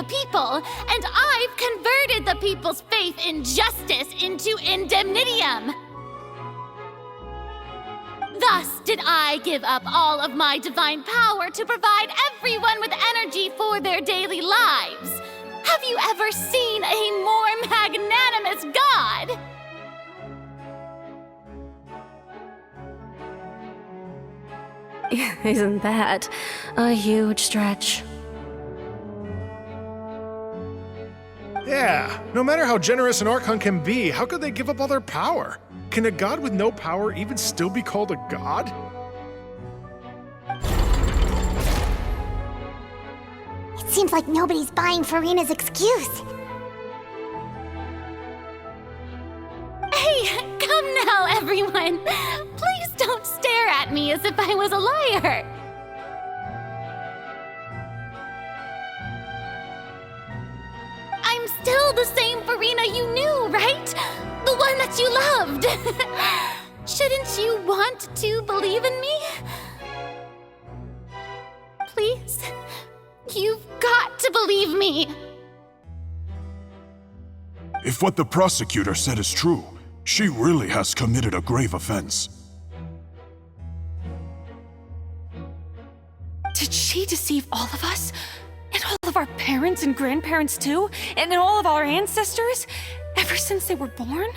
the people, and I've converted the people's faith in justice into indemnitium. Thus did I give up all of my divine power to provide everyone with energy for their daily lives. Have you ever seen a more magnanimous god? Isn't that a huge stretch? Yeah, no matter how generous an Archon can be, how could they give up all their power? Can a god with no power even still be called a god? It seems like nobody's buying Farina's excuse. Hey, come now, everyone. Please don't stare at me as if I was a liar. I'm still the same Farina you knew, right? The one that you loved. Shouldn't you want to believe in me? Please, you've got to believe me. If what the prosecutor said is true, she really has committed a grave offense. Did she deceive all of us? And all of our parents and grandparents too? And all of our ancestors? Ever since they were born?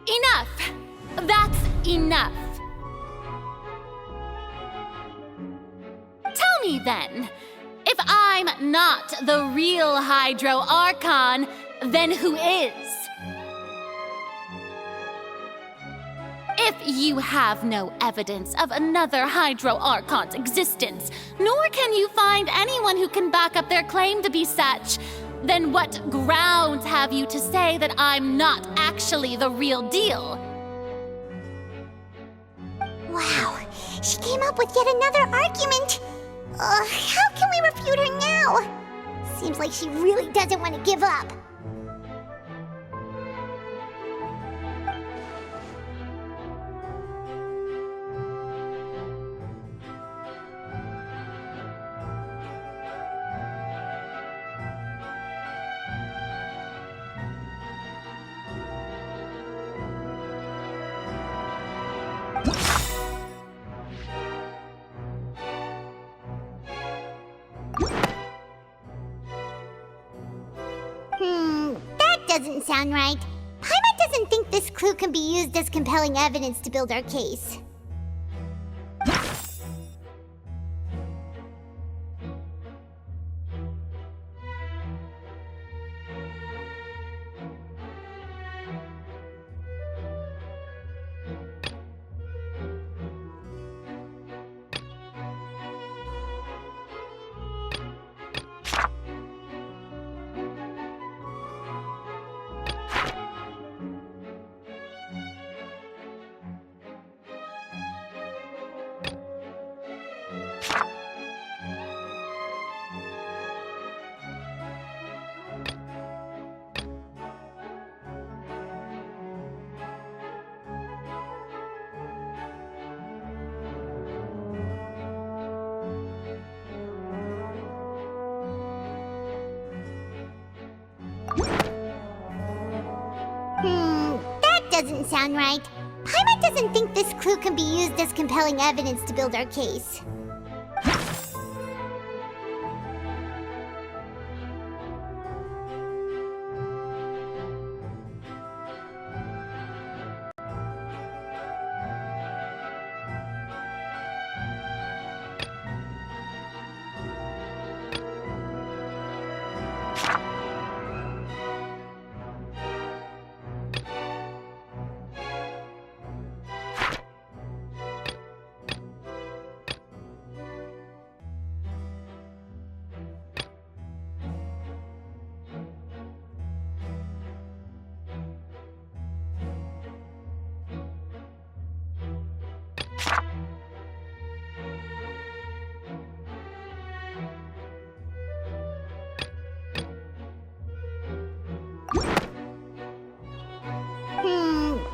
Enough! That's enough. Tell me then, if I'm not the real Hydro Archon, then who is? If you have no evidence of another Hydro Archon's existence, nor can you find anyone who can back up their claim to be such, then what grounds have you to say that I'm not actually the real deal? Wow, she came up with yet another argument. How can we refute her now? Seems like she really doesn't want to give up. That doesn't sound right. Paimon doesn't think this clue can be used as compelling evidence to build our case. That doesn't sound right. Paimon doesn't think this clue can be used as compelling evidence to build our case.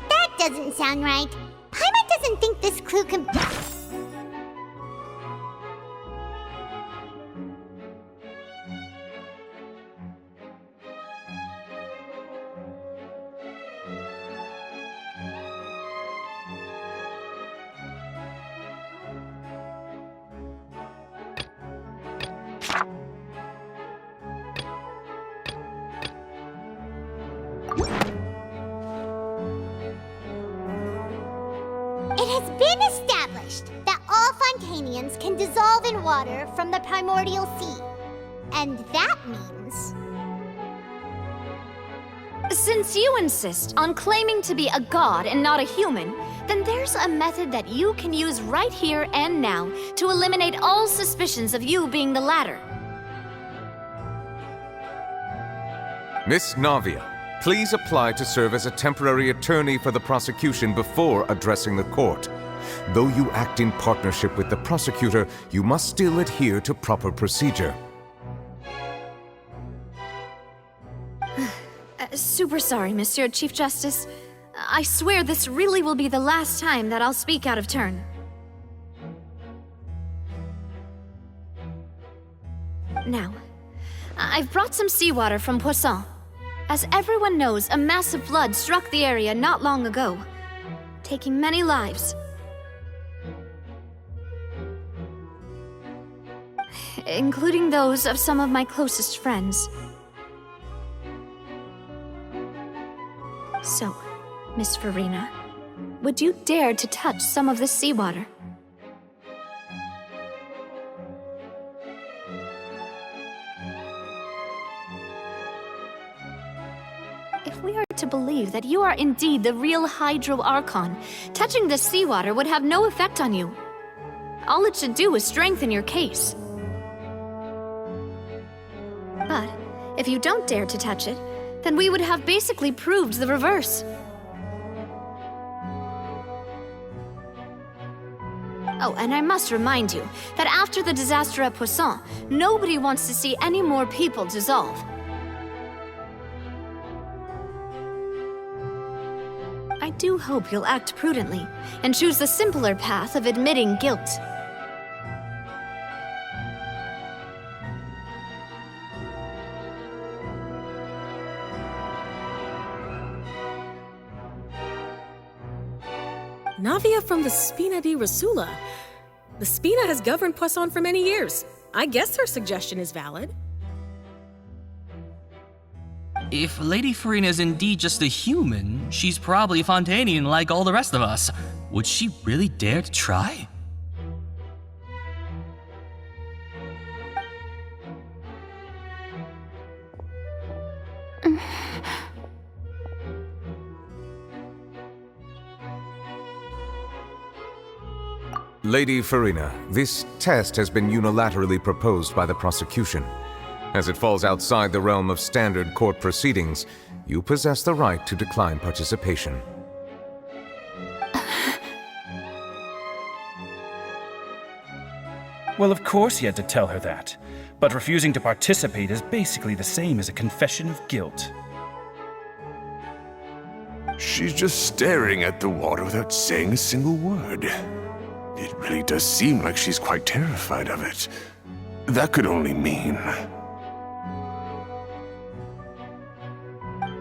That doesn't sound right. Paimon doesn't think this clue can... has been established that all Fontanians can dissolve in water from the primordial sea. And that means... Since you insist on claiming to be a god and not a human, then there's a method that you can use right here and now to eliminate all suspicions of you being the latter. Miss Navia, please apply to serve as a temporary attorney for the prosecution before addressing the court. Though you act in partnership with the prosecutor, you must still adhere to proper procedure. Super sorry, Monsieur Chief Justice. I swear this really will be the last time that I'll speak out of turn. Now, I've brought some seawater from Poisson. As everyone knows, a massive flood struck the area not long ago, taking many lives. Including those of some of my closest friends. So, Miss Farina, would you dare to touch some of this seawater? If we are to believe that you are indeed the real Hydro Archon, touching this seawater would have no effect on you. All it should do is strengthen your case. But if you don't dare to touch it, then we would have basically proved the reverse. Oh, and I must remind you that after the disaster at Poisson, nobody wants to see any more people dissolve. I do hope you'll act prudently and choose the simpler path of admitting guilt. Navia from the Spina di Rasula. The Spina has governed Poisson for many years. I guess her suggestion is valid. If Lady Farina is indeed just a human, she's probably Fontanian like all the rest of us. Would she really dare to try? Lady Farina, this test has been unilaterally proposed by the prosecution. As it falls outside the realm of standard court proceedings, you possess the right to decline participation. Well, of course he had to tell her that. But refusing to participate is basically the same as a confession of guilt. She's just staring at the water without saying a single word. It really does seem like she's quite terrified of it. That could only mean...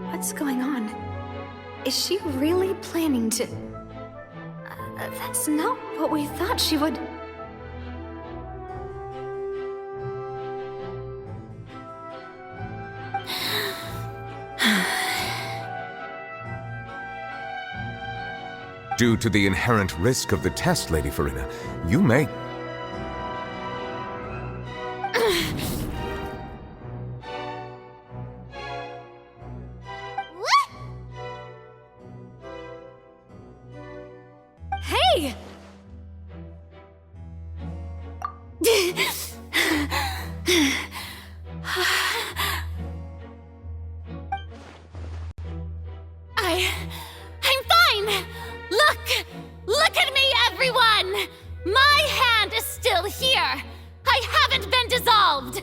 What's going on? Is she really planning to... that's not what we thought she would... Due to the inherent risk of the test, Lady Farina, you may... What? Hey! I'm fine! Look at me, everyone! My hand is still here! I haven't been dissolved!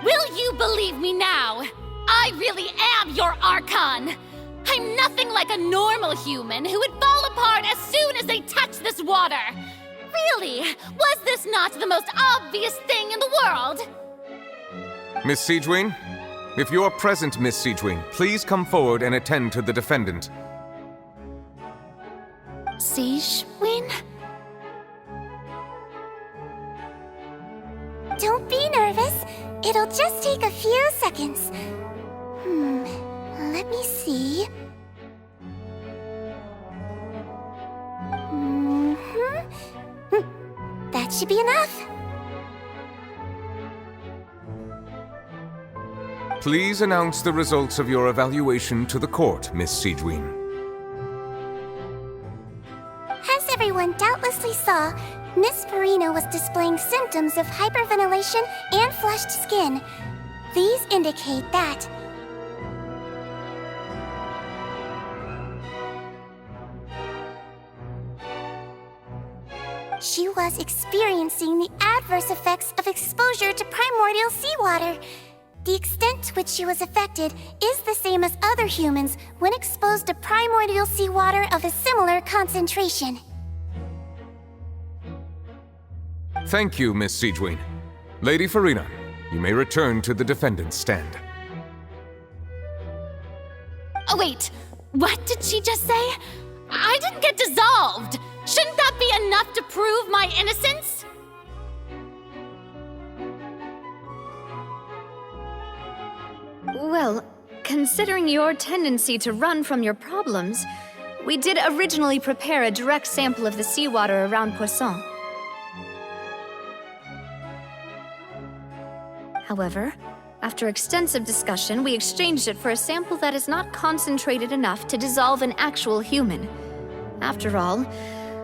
Will you believe me now? I really am your Archon! I'm nothing like a normal human who would fall apart as soon as they touch this water! Really? Was this not the most obvious thing in the world? Miss Siegewin? If you are present, Miss Siegewin, please come forward and attend to the defendant. Siegewin? Don't be nervous. It'll just take a few seconds. Let me see. should be enough. Please announce the results of your evaluation to the court, Miss Siegewien. As everyone doubtlessly saw, Miss Farina was displaying symptoms of hyperventilation and flushed skin. These indicate that she was experiencing the adverse effects of exposure to primordial seawater. The extent to which she was affected is the same as other humans when exposed to primordial seawater of a similar concentration. Thank you, Miss Siegewien. Lady Farina, you may return to the defendant's stand. Oh, wait. What did she just say? I didn't get dissolved. Shouldn't that be enough to prove my innocence? Well, considering your tendency to run from your problems, we did originally prepare a direct sample of the seawater around Poisson. However, after extensive discussion, we exchanged it for a sample that is not concentrated enough to dissolve an actual human. After all,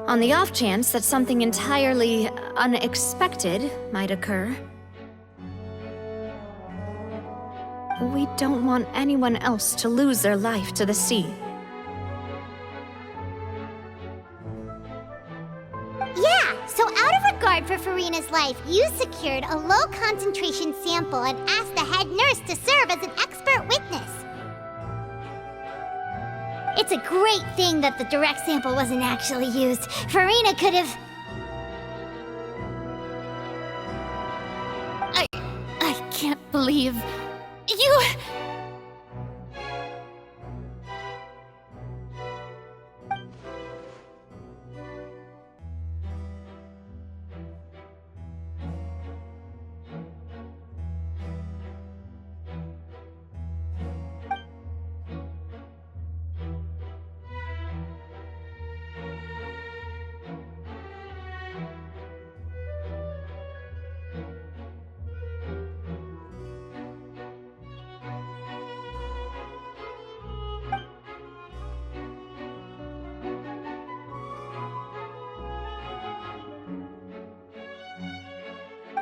on the off chance that something entirely unexpected might occur, we don't want anyone else to lose their life to the sea. Yeah, so out of regard for Farina's life, you secured a low-concentration sample and asked the head nurse to serve as an expert witness. It's a great thing that the direct sample wasn't actually used. Farina could have... I can't believe... You...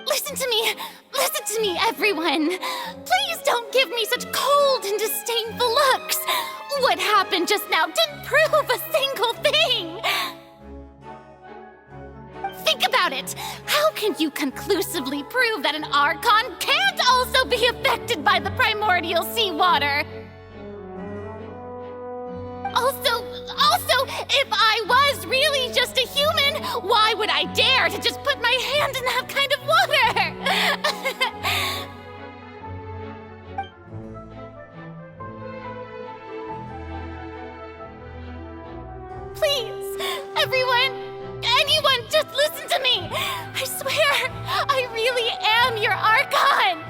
Listen to me, everyone! Please don't give me such cold and disdainful looks! What happened just now didn't prove a single thing! Think about it! How can you conclusively prove that an Archon can't also be affected by the primordial seawater? Also, if I was really just a human, why would I dare to just put my hand in that kind of water? Please, anyone, just listen to me! I swear, I really am your Archon!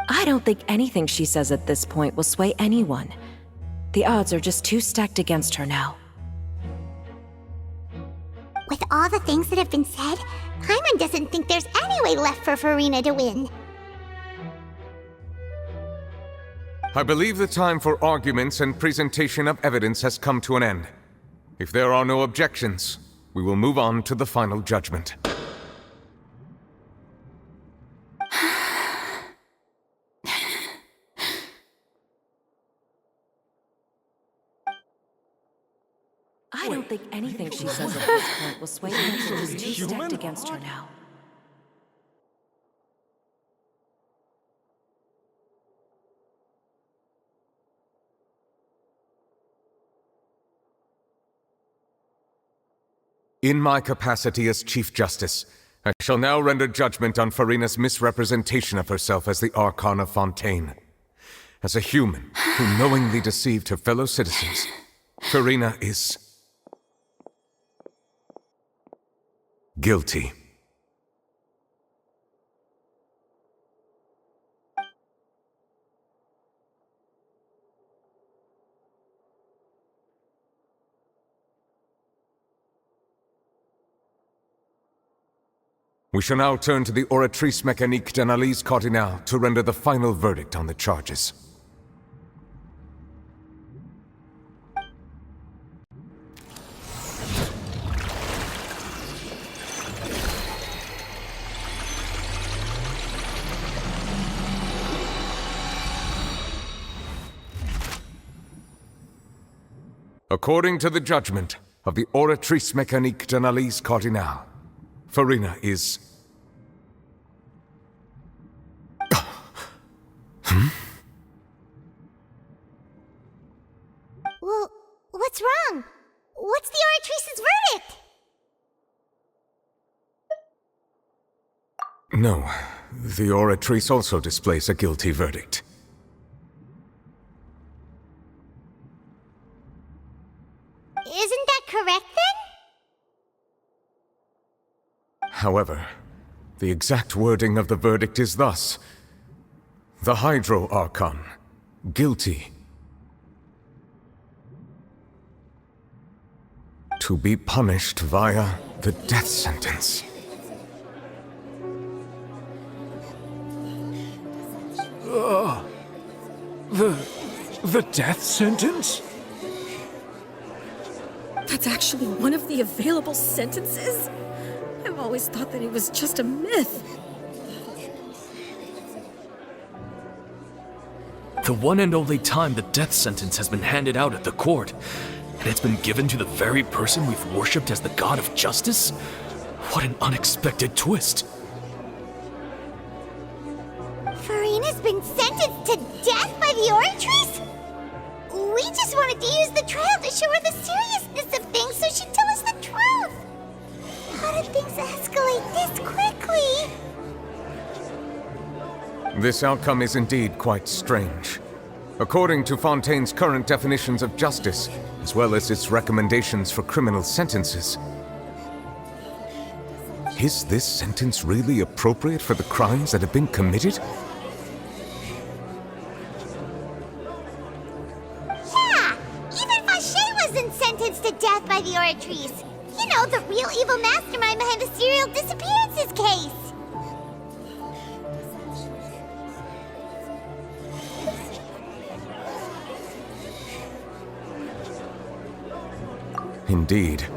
I don't think anything she says at this point will sway anyone. The odds are just too stacked against her now. With all the things that have been said, Paimon doesn't think there's any way left for Farina to win. I believe the time for arguments and presentation of evidence has come to an end. If there are no objections, we will move on to the final judgment. I don't think anything she says at this point will sway anyone. She's too stacked against her now. In my capacity as Chief Justice, I shall now render judgment on Farina's misrepresentation of herself as the Archon of Fontaine. As a human who knowingly deceived her fellow citizens, Farina is Guilty. We shall now turn to the Oratrice Mécanique d'Analyse Cardinale to render the final verdict on the charges. According to the judgment of the Oratrice Mécanique d'Analyse Cardinale, Farina is... Well, what's wrong? What's the Oratrice's verdict? No, the Oratrice also displays a guilty verdict. Isn't that correct then? However, the exact wording of the verdict is thus: the Hydro Archon, guilty. To be punished via the death sentence. The death sentence? That's actually one of the available sentences? I've always thought that it was just a myth. The one and only time the death sentence has been handed out at the court, and it's been given to the very person we've worshipped as the god of justice? What an unexpected twist. Farina's been sentenced to death by the Oratrice? We just wanted to use the trial to show her the seriousness of things so she'd tell us the truth. How did things escalate this quickly? This outcome is indeed quite strange. According to Fontaine's current definitions of justice, as well as its recommendations for criminal sentences, is this sentence really appropriate for the crimes that have been committed? Yeah! Even Fauché wasn't sentenced to death by the Oratrice. You know, the real evil mastermind behind the serial disappearances case. Indeed.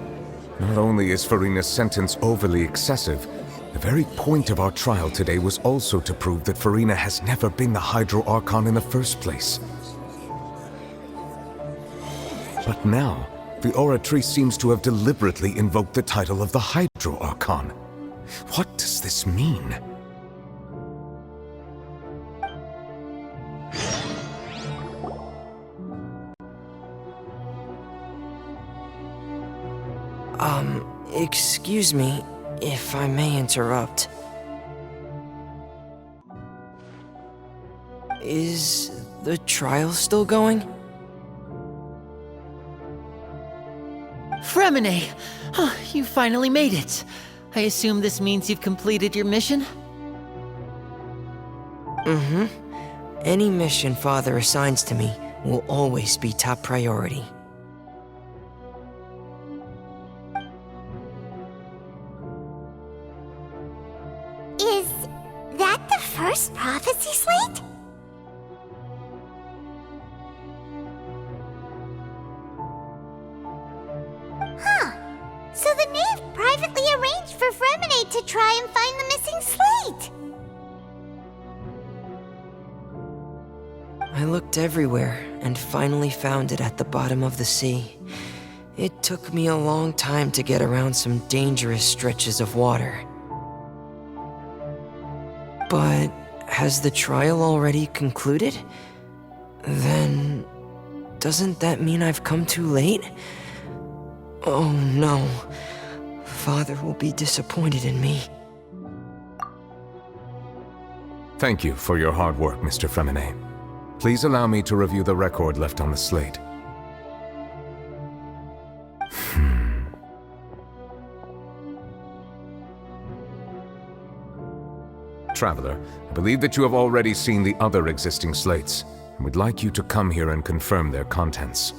Not only is Farina's sentence overly excessive, the very point of our trial today was also to prove that Farina has never been the Hydro Archon in the first place. But now, the Oratrice seems to have deliberately invoked the title of the Hydro Archon. What does this mean? Excuse me, if I may interrupt. Is the trial still going? Fremine! Oh, you finally made it. I assume this means you've completed your mission? Mm-hmm. Any mission Father assigns to me will always be top priority. Is that the first prophecy slate? Huh. So the knave privately arranged for Fremine to try and find the missing slate. I looked everywhere and finally found it at the bottom of the sea. It took me a long time to get around some dangerous stretches of water. But has the trial already concluded? Then doesn't that mean I've come too late? Oh no. Father will be disappointed in me. Thank you for your hard work, Mr. Fremine. Please allow me to review the record left on the slate. Traveler, I believe that you have already seen the other existing slates, and would like you to come here and confirm their contents.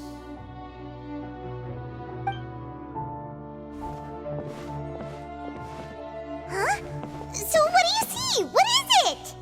Huh? So what do you see? What is it?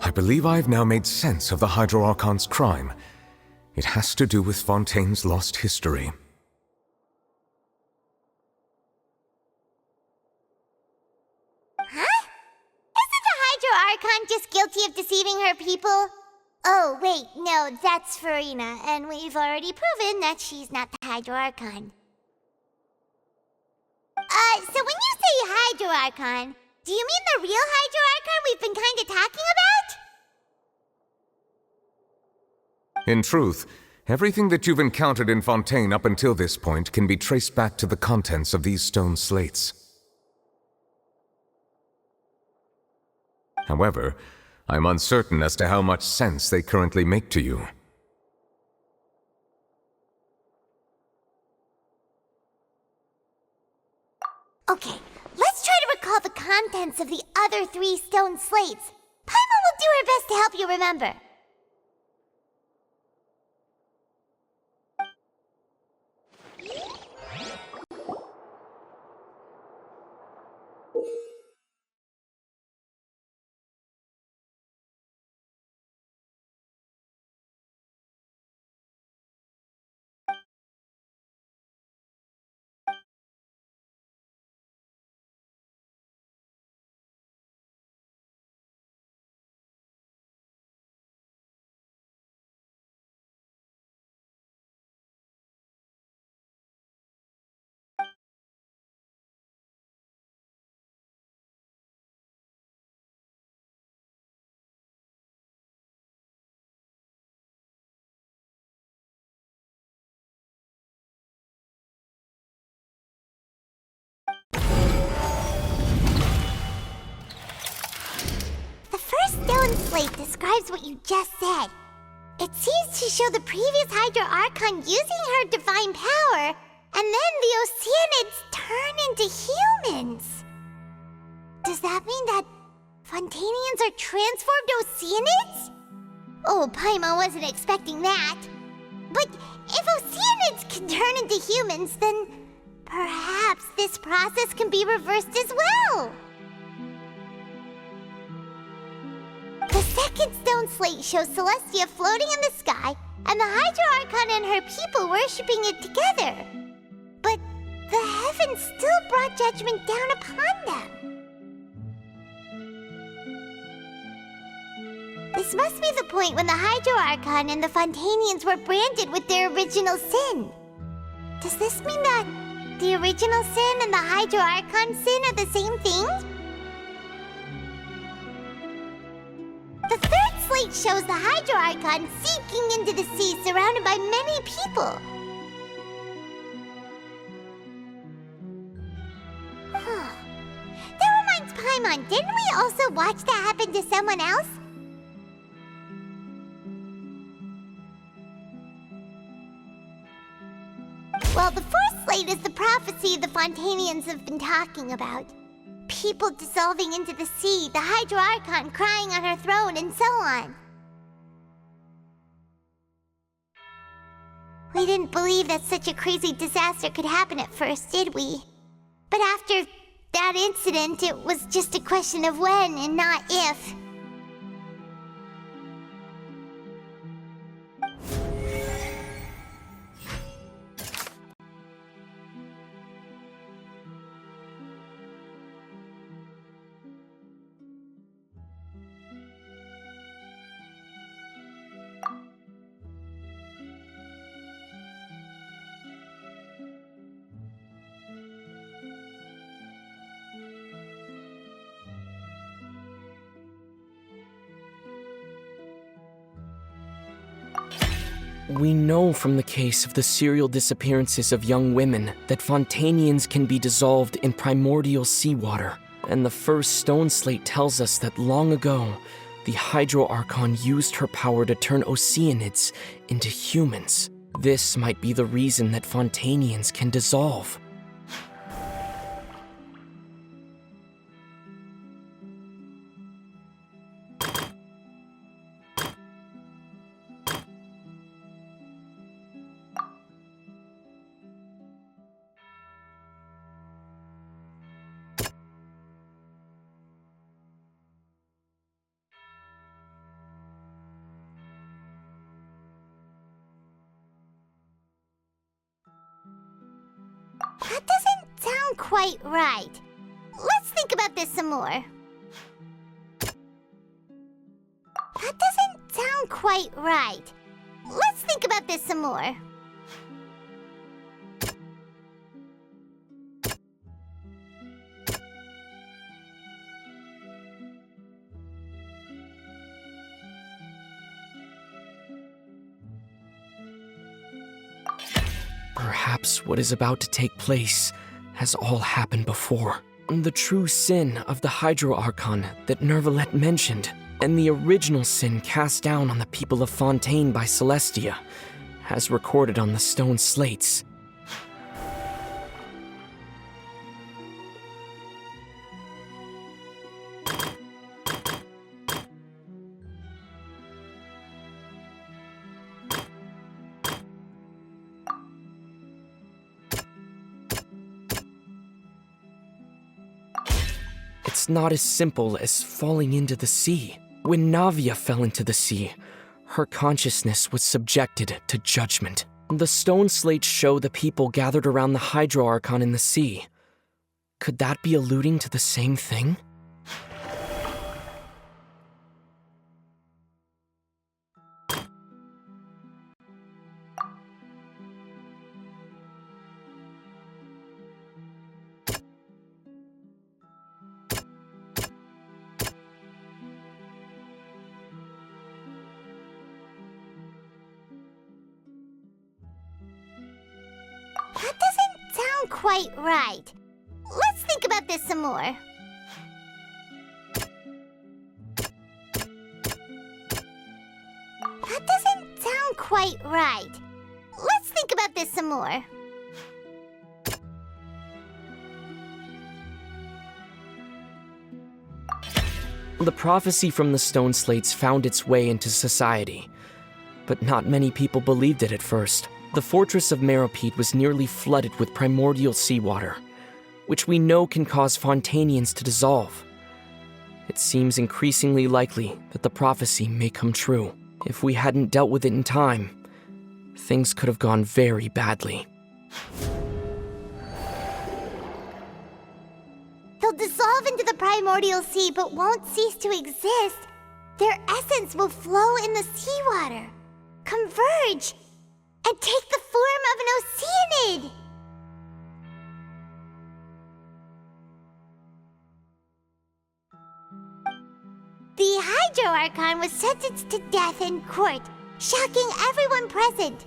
I believe I have now made sense of the Hydro Archon's crime. It has to do with Fontaine's lost history. Huh? Isn't the Hydro Archon just guilty of deceiving her people? Oh, wait, no, that's Farina, and we've already proven that she's not the Hydro Archon. So when you say Hydro Archon, do you mean the real Hydro Archon we've been kinda talking about? In truth, everything that you've encountered in Fontaine up until this point can be traced back to the contents of these stone slates. However, I'm uncertain as to how much sense they currently make to you. Okay, let's try to recall the contents of the other 3 stone slates. Paimon will do her best to help you remember. The first stone slate describes what you just said. It seems to show the previous Hydro Archon using her divine power, and then the Oceanids turn into humans. Does that mean that Fontanians are transformed Oceanids? Oh, Paimon wasn't expecting that. But if Oceanids can turn into humans, then perhaps this process can be reversed as well. The second stone slate shows Celestia floating in the sky, and the Hydro Archon and her people worshipping it together. But the heavens still brought judgment down upon them. This must be the point when the Hydro Archon and the Fontanians were branded with their original sin. Does this mean that the original sin and the Hydro Archon sin are the same thing? The third slate shows the Hydro Archon sinking into the sea surrounded by many people. That reminds Paimon, didn't we also watch that happen to someone else? Well, the fourth slate is the prophecy the Fontanians have been talking about. People dissolving into the sea, the Hydro Archon crying on her throne, and so on. We didn't believe that such a crazy disaster could happen at first, did we? But after that incident, it was just a question of when and not if. We know from the case of the serial disappearances of young women that Fontanians can be dissolved in primordial seawater. And the first stone slate tells us that long ago, the Hydro Archon used her power to turn Oceanids into humans. This might be the reason that Fontanians can dissolve. That doesn't sound quite right. Let's think about this some more. That doesn't sound quite right. Let's think about this some more. Perhaps what is about to take place has all happened before. The true sin of the Hydro Archon that Nervalette mentioned, and the original sin cast down on the people of Fontaine by Celestia, as recorded on the stone slates. It's not as simple as falling into the sea. When Navia fell into the sea, her consciousness was subjected to judgment. The stone slates show the people gathered around the Hydro Archon in the sea. Could that be alluding to the same thing? That doesn't sound quite right. Let's think about this some more. That doesn't sound quite right. Let's think about this some more. The prophecy from the stone slates found its way into society, but not many people believed it at first. The fortress of Meropide was nearly flooded with primordial seawater, which we know can cause Fontanians to dissolve. It seems increasingly likely that the prophecy may come true. If we hadn't dealt with it in time, things could have gone very badly. They'll dissolve into the primordial sea but won't cease to exist. Their essence will flow in the seawater, converge, and take the form of an Oceanid. The Hydro Archon was sentenced to death in court, shocking everyone present.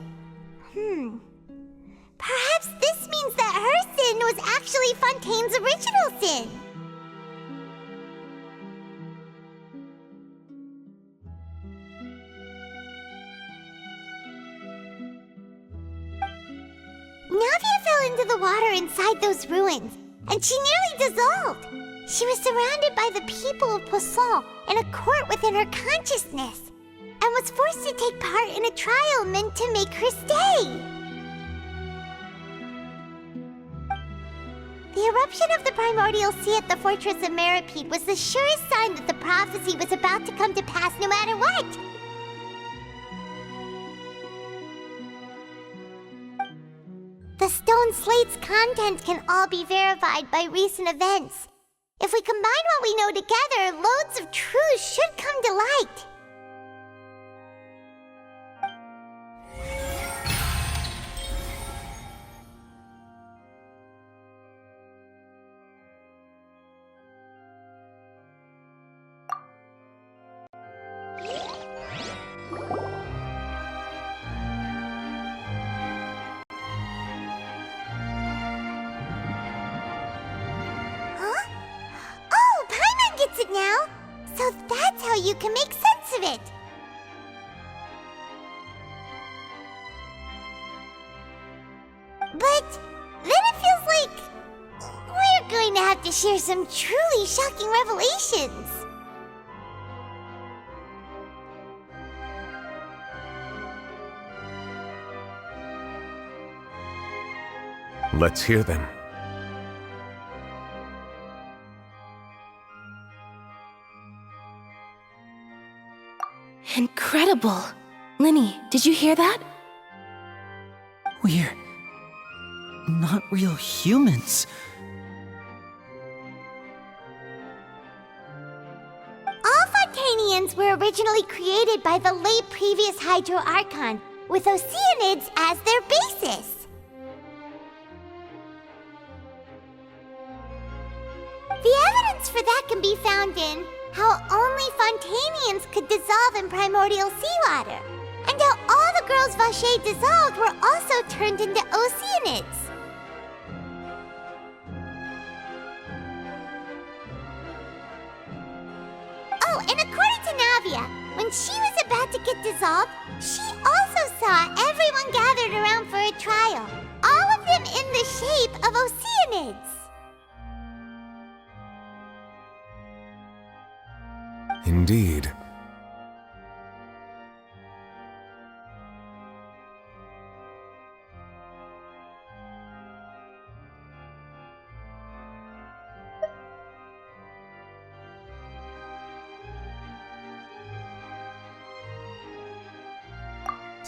Perhaps this means that her sin was actually Fontaine's original sin. Navia fell into the water inside those ruins, and she nearly dissolved. She was surrounded by the people of Poisson in a court within her consciousness, and was forced to take part in a trial meant to make her stay. The eruption of the primordial sea at the fortress of Meropide was the surest sign that the prophecy was about to come to pass no matter what. The stone slate's content can all be verified by recent events. If we combine what we know together, loads of truths should come to light. So that's how you can make sense of it. But then it feels like we're going to have to share some truly shocking revelations. Let's hear them. Incredible! Linny, did you hear that? We're not real humans. All Fontanians were originally created by the late previous Hydro Archon, with Oceanids as their basis. The evidence for that can be found in how only Fontanians could dissolve in primordial seawater, and how all the girls Vacher dissolved were also turned into Oceanids. Oh, and according to Navia, when she was about to get dissolved, she also saw everyone gathered around for a trial, all of them in the shape of Oceanids. Indeed.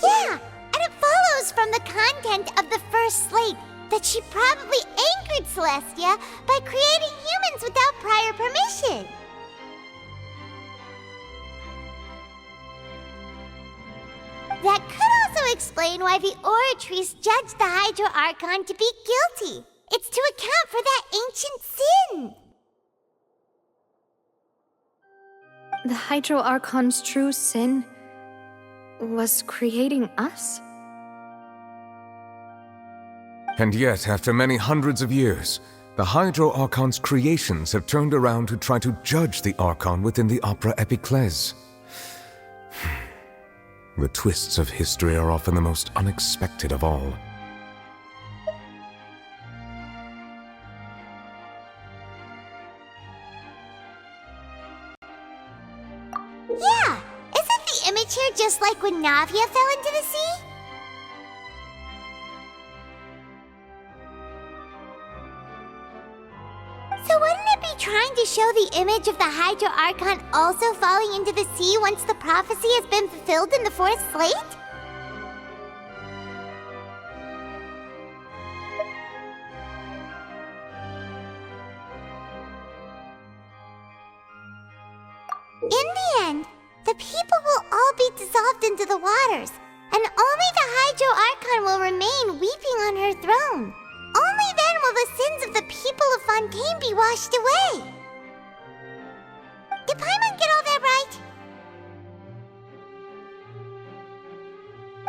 Yeah, and it follows from the content of the first slate that she probably angered Celestia by creating humans without prior permission. That could also explain why the Oratrice judged the Hydro Archon to be guilty. It's to account for that ancient sin. The Hydro Archon's true sin was creating us? And yet, after many hundreds of years, the Hydro Archon's creations have turned around to try to judge the Archon within the Opera Epiclese. The twists of history are often the most unexpected of all. Yeah, isn't the image here just like when Navia fell into the sea? So wouldn't it be trying to show the image of the Hydro Archon also falling into the sea once the prophecy has been fulfilled in the fourth slate? In the end, the people will all be dissolved into the waters, and only the Hydro Archon will remain weeping on her throne. Only then will the sins of the people of Fontaine be washed away. Did Paimon get all that right?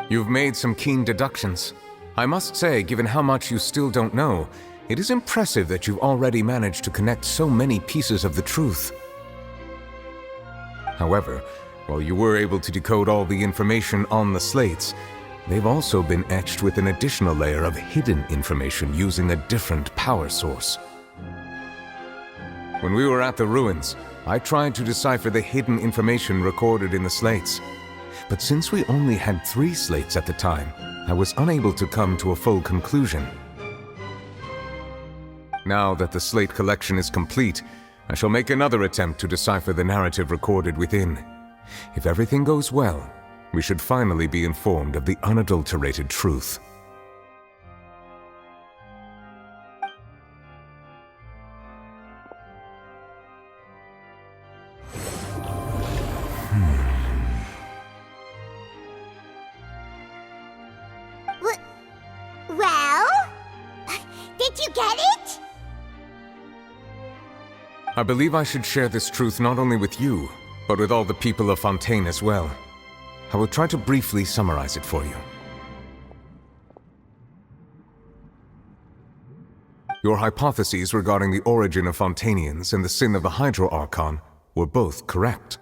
You've made some keen deductions. I must say, given how much you still don't know, it is impressive that you've already managed to connect so many pieces of the truth. However, while you were able to decode all the information on the slates, they've also been etched with an additional layer of hidden information using a different power source. When we were at the ruins, I tried to decipher the hidden information recorded in the slates. But since we only had 3 slates at the time, I was unable to come to a full conclusion. Now that the slate collection is complete, I shall make another attempt to decipher the narrative recorded within. If everything goes well, we should finally be informed of the unadulterated truth. Well? Did you get it? I believe I should share this truth not only with you, but with all the people of Fontaine as well. I will try to briefly summarize it for you. Your hypotheses regarding the origin of Fontanians and the sin of the Hydro Archon were both correct.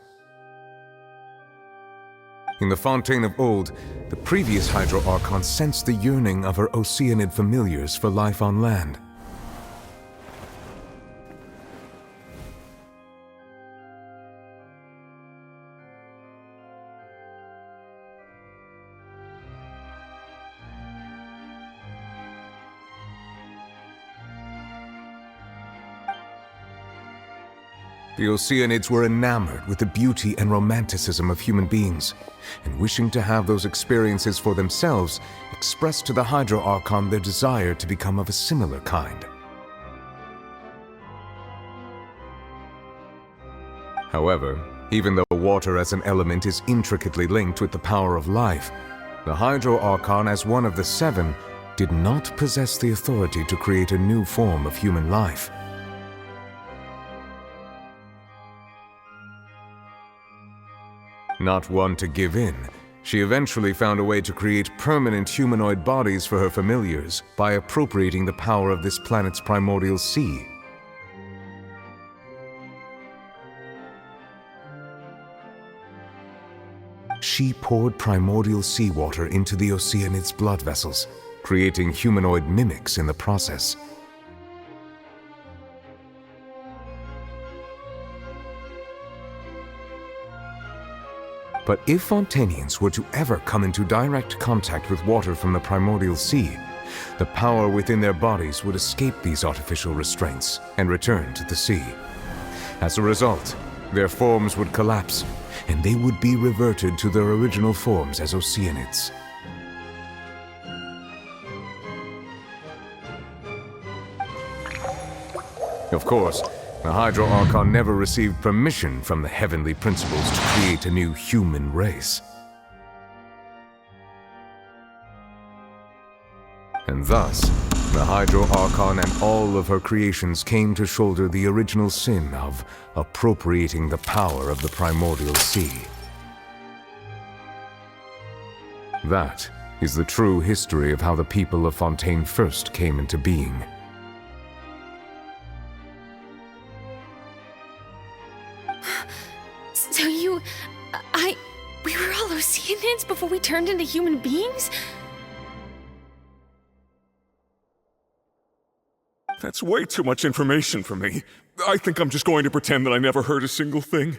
In the Fontaine of old, the previous Hydro Archon sensed the yearning of her Oceanid familiars for life on land. The Oceanids were enamored with the beauty and romanticism of human beings, and wishing to have those experiences for themselves, expressed to the Hydro Archon their desire to become of a similar kind. However, even though water as an element is intricately linked with the power of life, the Hydro Archon, as one of the seven, did not possess the authority to create a new form of human life. Not one to give in, she eventually found a way to create permanent humanoid bodies for her familiars by appropriating the power of this planet's primordial sea. She poured primordial seawater into the Oceanid's blood vessels, creating humanoid mimics in the process. But if Fontainians were to ever come into direct contact with water from the primordial sea, the power within their bodies would escape these artificial restraints and return to the sea. As a result, their forms would collapse, and they would be reverted to their original forms as Oceanids. Of course, the Hydro Archon never received permission from the heavenly principles to create a new human race. And thus, the Hydro Archon and all of her creations came to shoulder the original sin of appropriating the power of the primordial sea. That is the true history of how the people of Fontaine first came into being. So we were all Oceanids before we turned into human beings? That's way too much information for me. I think I'm just going to pretend that I never heard a single thing.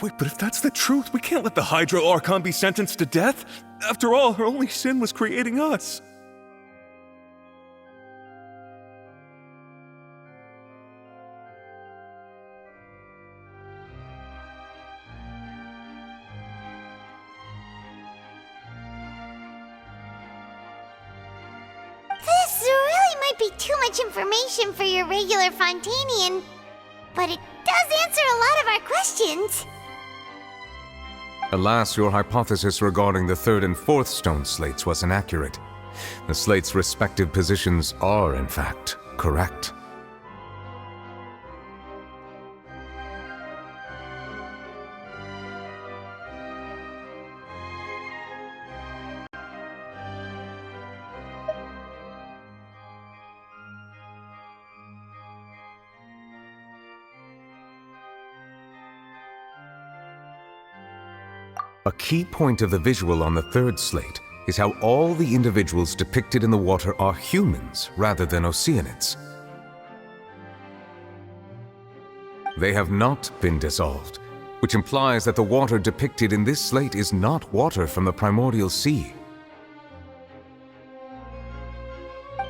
Wait, but if that's the truth, we can't let the Hydro Archon be sentenced to death. After all, her only sin was creating us. This really might be too much information for your regular Fontainian, but it does answer a lot of our questions. Alas, your hypothesis regarding the third and fourth stone slates was inaccurate. The slates' respective positions are, in fact, correct. A key point of the visual on the third slate is how all the individuals depicted in the water are humans rather than Oceanids. They have not been dissolved, which implies that the water depicted in this slate is not water from the primordial sea.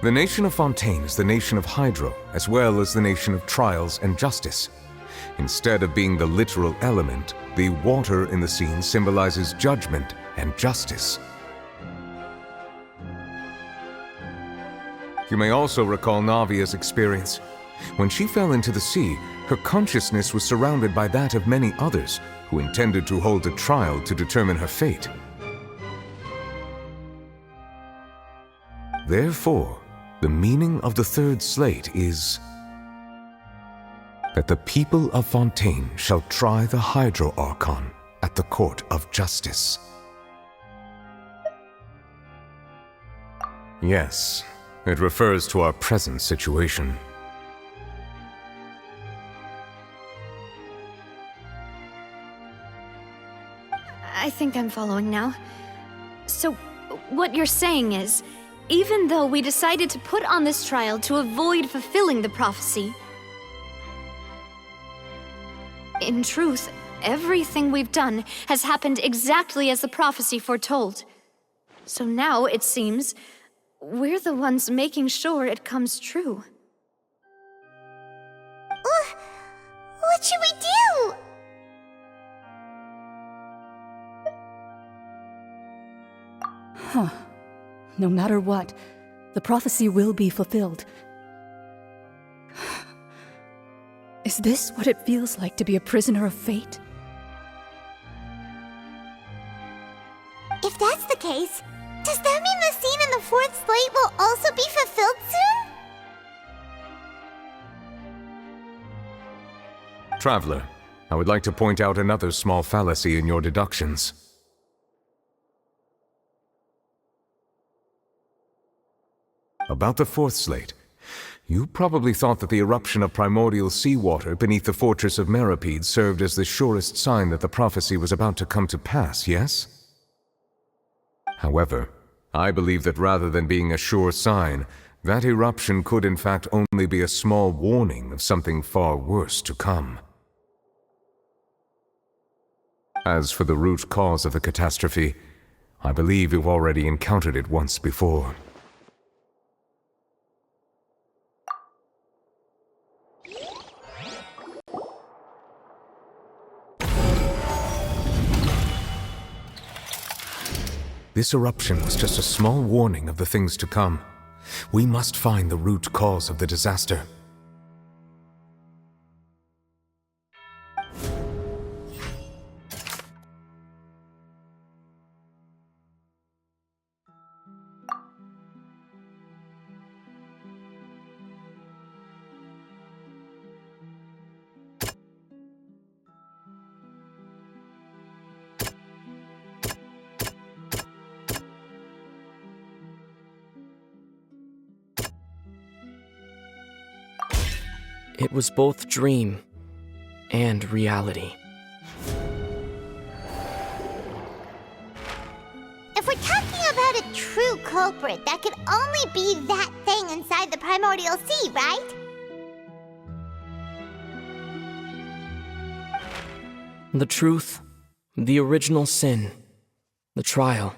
The nation of Fontaine is the nation of Hydro, as well as the nation of trials and justice. Instead of being the literal element, the water in the scene symbolizes judgment and justice. You may also recall Navia's experience. When she fell into the sea, her consciousness was surrounded by that of many others who intended to hold a trial to determine her fate. Therefore, the meaning of the third slate is that the people of Fontaine shall try the Hydro Archon at the court of justice. Yes, It refers to our present situation. I think I'm following now. So, what you're saying is, even though we decided to put on this trial to avoid fulfilling the prophecy, in truth, everything we've done has happened exactly as the prophecy foretold. So now, it seems, we're the ones making sure it comes true. What should we do? Huh. No matter what, the prophecy will be fulfilled. Is this what it feels like to be a prisoner of fate? If that's the case, does that mean the scene in the fourth slate will also be fulfilled soon? Traveler, I would like to point out another small fallacy in your deductions. About the fourth slate, you probably thought that the eruption of primordial seawater beneath the fortress of Meripede served as the surest sign that the prophecy was about to come to pass, yes? However, I believe that rather than being a sure sign, that eruption could in fact only be a small warning of something far worse to come. As for the root cause of the catastrophe, I believe you've already encountered it once before. This eruption was just a small warning of the things to come. We must find the root cause of the disaster. It was both dream and reality. If we're talking about a true culprit, that could only be that thing inside the primordial sea, right? The truth, the original sin, the trial,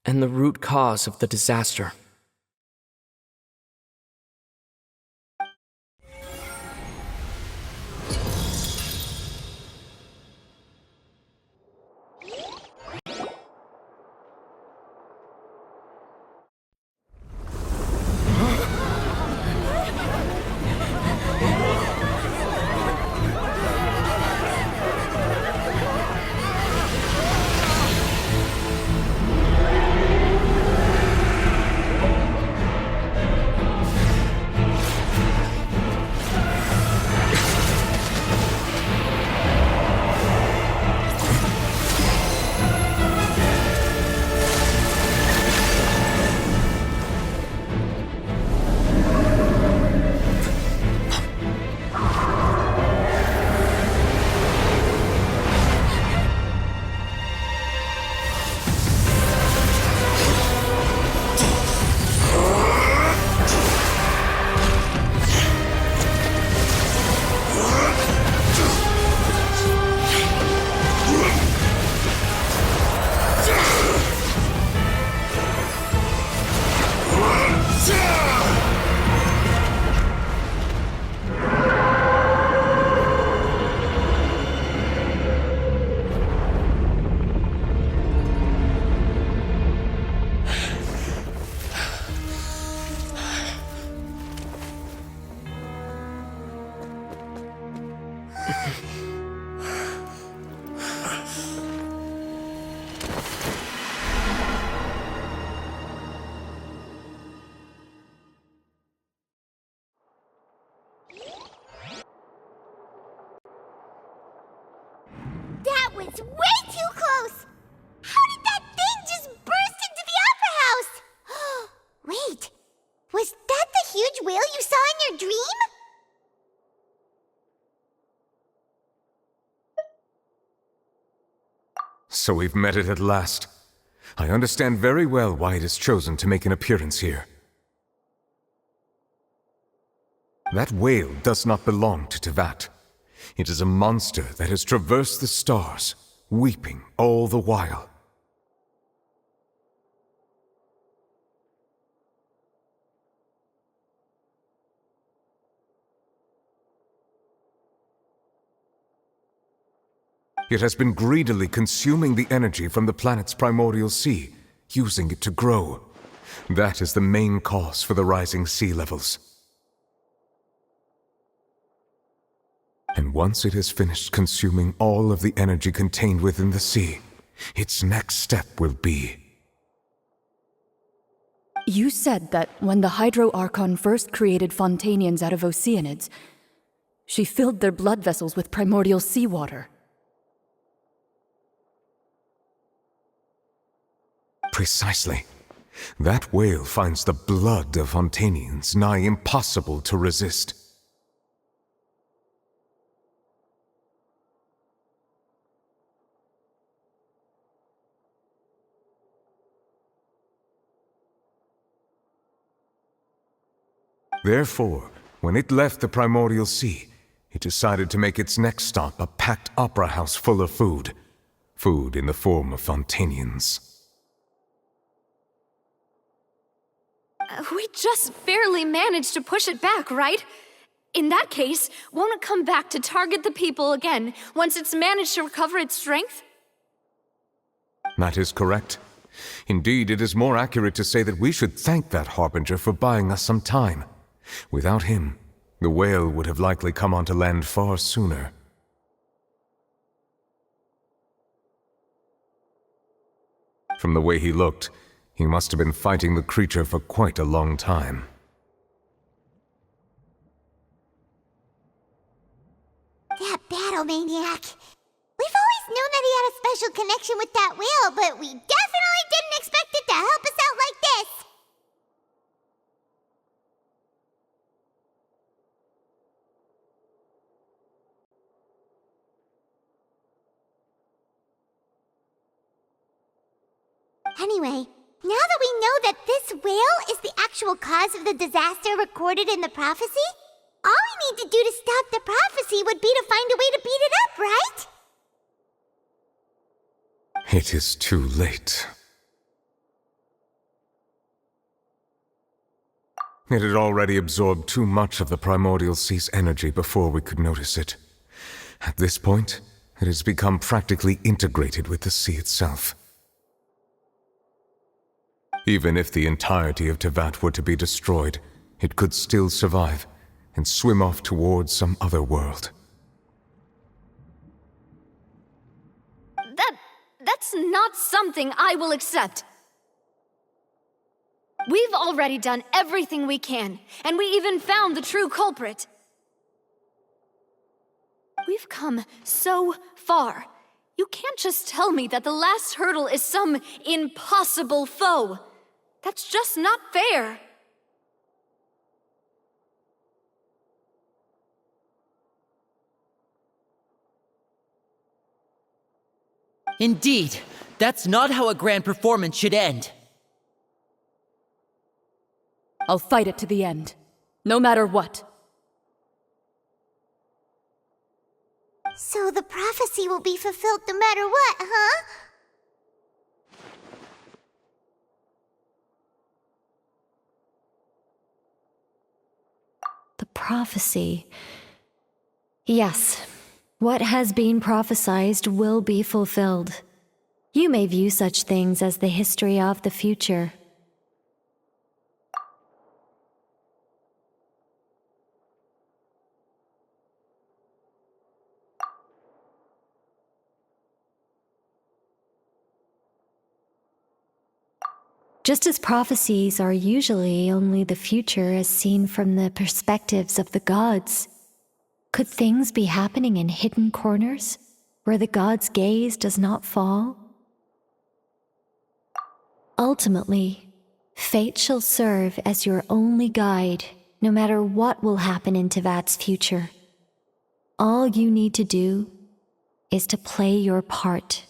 and the root cause of the disaster. So we've met it at last. I understand very well why it has chosen to make an appearance here. That whale does not belong to Teyvat. It is a monster that has traversed the stars, weeping all the while. It has been greedily consuming the energy from the planet's primordial sea, using it to grow. That is the main cause for the rising sea levels. And once it has finished consuming all of the energy contained within the sea, its next step will be... You said that when the Hydro Archon first created Fontanians out of Oceanids, she filled their blood vessels with primordial seawater. Precisely. That whale finds the blood of Fontanians nigh impossible to resist. Therefore, when it left the primordial sea, it decided to make its next stop a packed opera house full of food. Food in the form of Fontanians. We just barely managed to push it back, right? In that case, won't it come back to target the people again once it's managed to recover its strength? That is correct. Indeed, it is more accurate to say that we should thank that Harbinger for buying us some time. Without him, the whale would have likely come onto land far sooner. From the way he looked, he must have been fighting the creature for quite a long time. That battle maniac. We've always known that he had a special connection with that whale, but we definitely didn't expect it to help us out like this. Anyway, now that we know that this whale is the actual cause of the disaster recorded in the prophecy, all we need to do to stop the prophecy would be to find a way to beat it up, right? It is too late. It had already absorbed too much of the primordial sea's energy before we could notice it. At this point, it has become practically integrated with the sea itself. Even if the entirety of Teyvat were to be destroyed, it could still survive and swim off towards some other world. That's not something I will accept. We've already done everything we can, and we even found the true culprit. We've come so far. You can't just tell me that the last hurdle is some impossible foe. That's just not fair. Indeed, that's not how a grand performance should end. I'll fight it to the end, no matter what. So the prophecy will be fulfilled no matter what, huh? The prophecy. Yes. What has been prophesied will be fulfilled. You may view such things as the history of the future. Just as prophecies are usually only the future as seen from the perspectives of the gods, could things be happening in hidden corners, where the god's gaze does not fall? Ultimately, fate shall serve as your only guide, no matter what will happen in Teyvat's future. All you need to do is to play your part.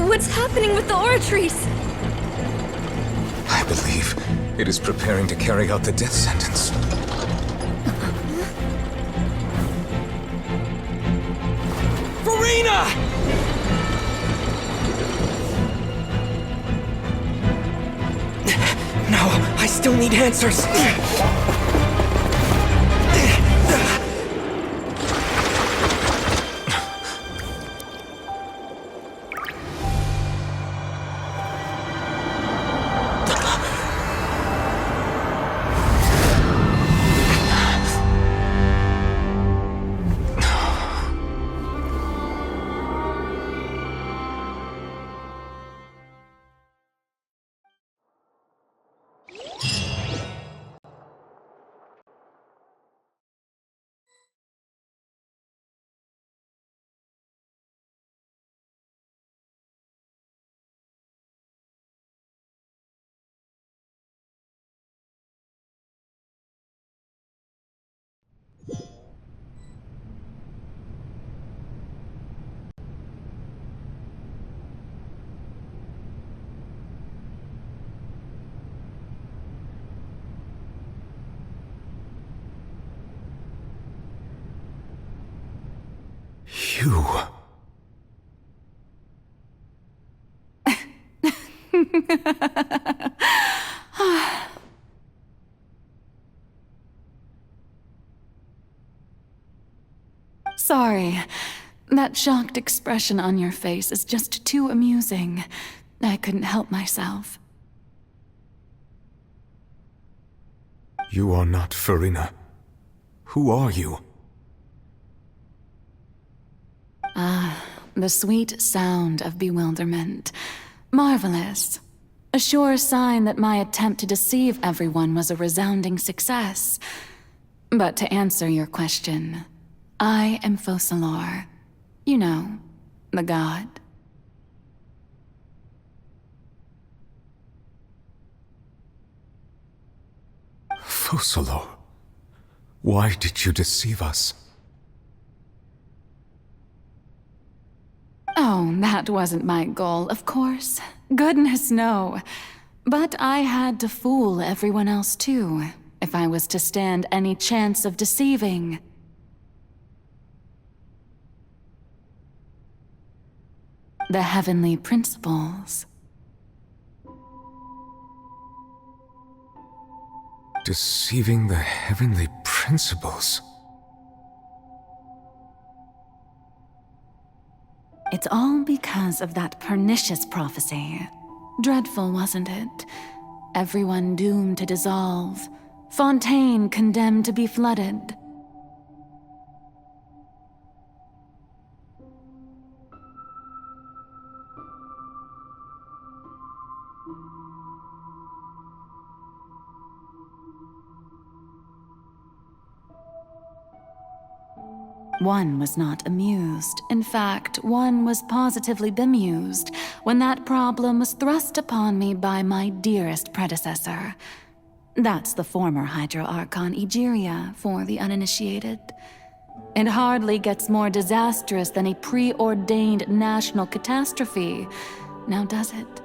What's happening with the oratories? I believe it is preparing to carry out the death sentence. Farina! No, I still need answers. You... Sorry. That shocked expression on your face is just too amusing. I couldn't help myself. You are not Farina. Who are you? Ah, the sweet sound of bewilderment. Marvelous. A sure sign that my attempt to deceive everyone was a resounding success. But to answer your question, I am Focalor. You know, the god. Focalor, why did you deceive us? Oh, that wasn't my goal, of course. Goodness, no. But I had to fool everyone else too, if I was to stand any chance of deceiving. The heavenly principles. Deceiving the heavenly principles? It's all because of that pernicious prophecy. Dreadful, wasn't it? Everyone doomed to dissolve. Fontaine condemned to be flooded. One was not amused. In fact, one was positively bemused when that problem was thrust upon me by my dearest predecessor. That's the former Hydro Archon Egeria for the uninitiated. It hardly gets more disastrous than a preordained national catastrophe, now does it?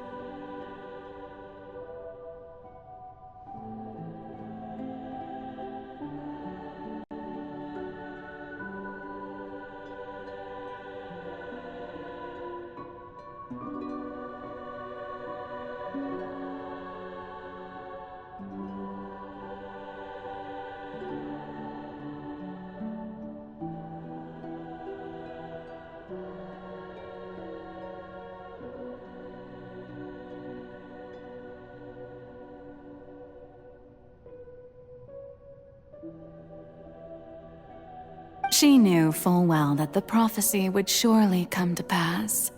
She knew full well that the prophecy would surely come to pass.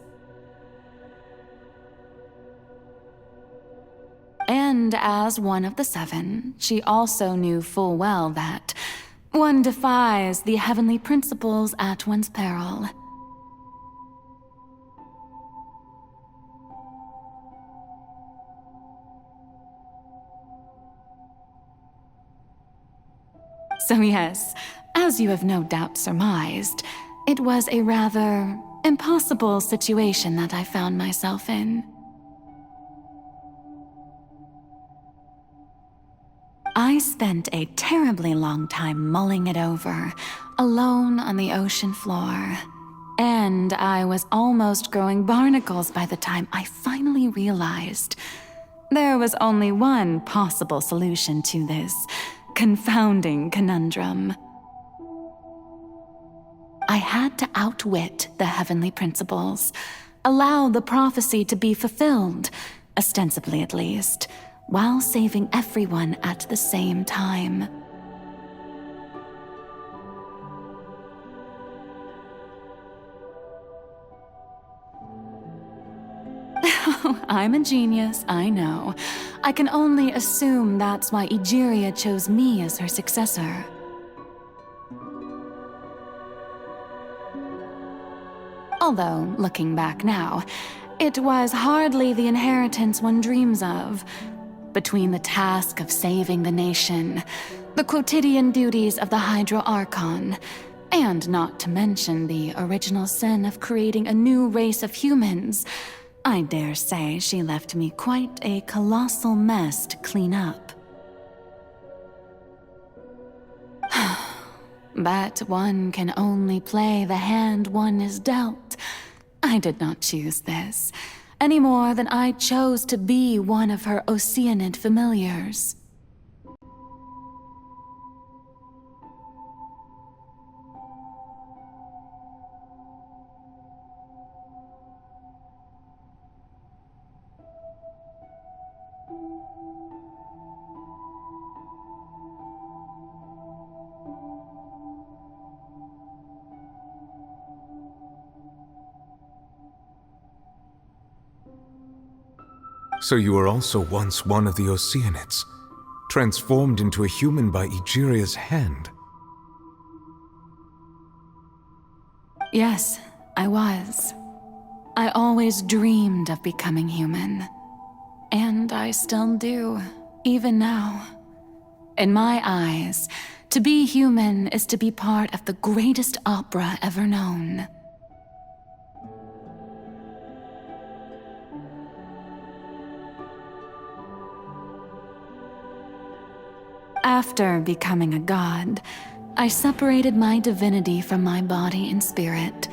And as one of the seven, she also knew full well that one defies the heavenly principles at one's peril. So yes, as you have no doubt surmised, it was a rather impossible situation that I found myself in. I spent a terribly long time mulling it over, alone on the ocean floor. And I was almost growing barnacles by the time I finally realized there was only one possible solution to this confounding conundrum. I had to outwit the heavenly principles, allow the prophecy to be fulfilled, ostensibly at least, while saving everyone at the same time. I'm a genius, I know. I can only assume that's why Egeria chose me as her successor. Although, looking back now, it was hardly the inheritance one dreams of. Between the task of saving the nation, the quotidian duties of the Hydro Archon, and not to mention the original sin of creating a new race of humans, I dare say she left me quite a colossal mess to clean up. But one can only play the hand one is dealt. I did not choose this, any more than I chose to be one of her Oceanid familiars. So you were also once one of the Oceanids, transformed into a human by Egeria's hand. Yes, I was. I always dreamed of becoming human. And I still do, even now. In my eyes, to be human is to be part of the greatest opera ever known. After becoming a god, I separated my divinity from my body and spirit,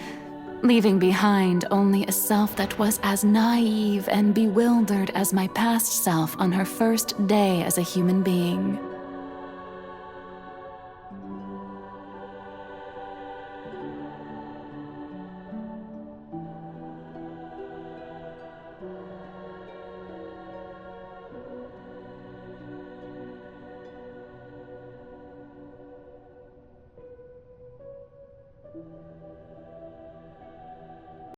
leaving behind only a self that was as naive and bewildered as my past self on her first day as a human being.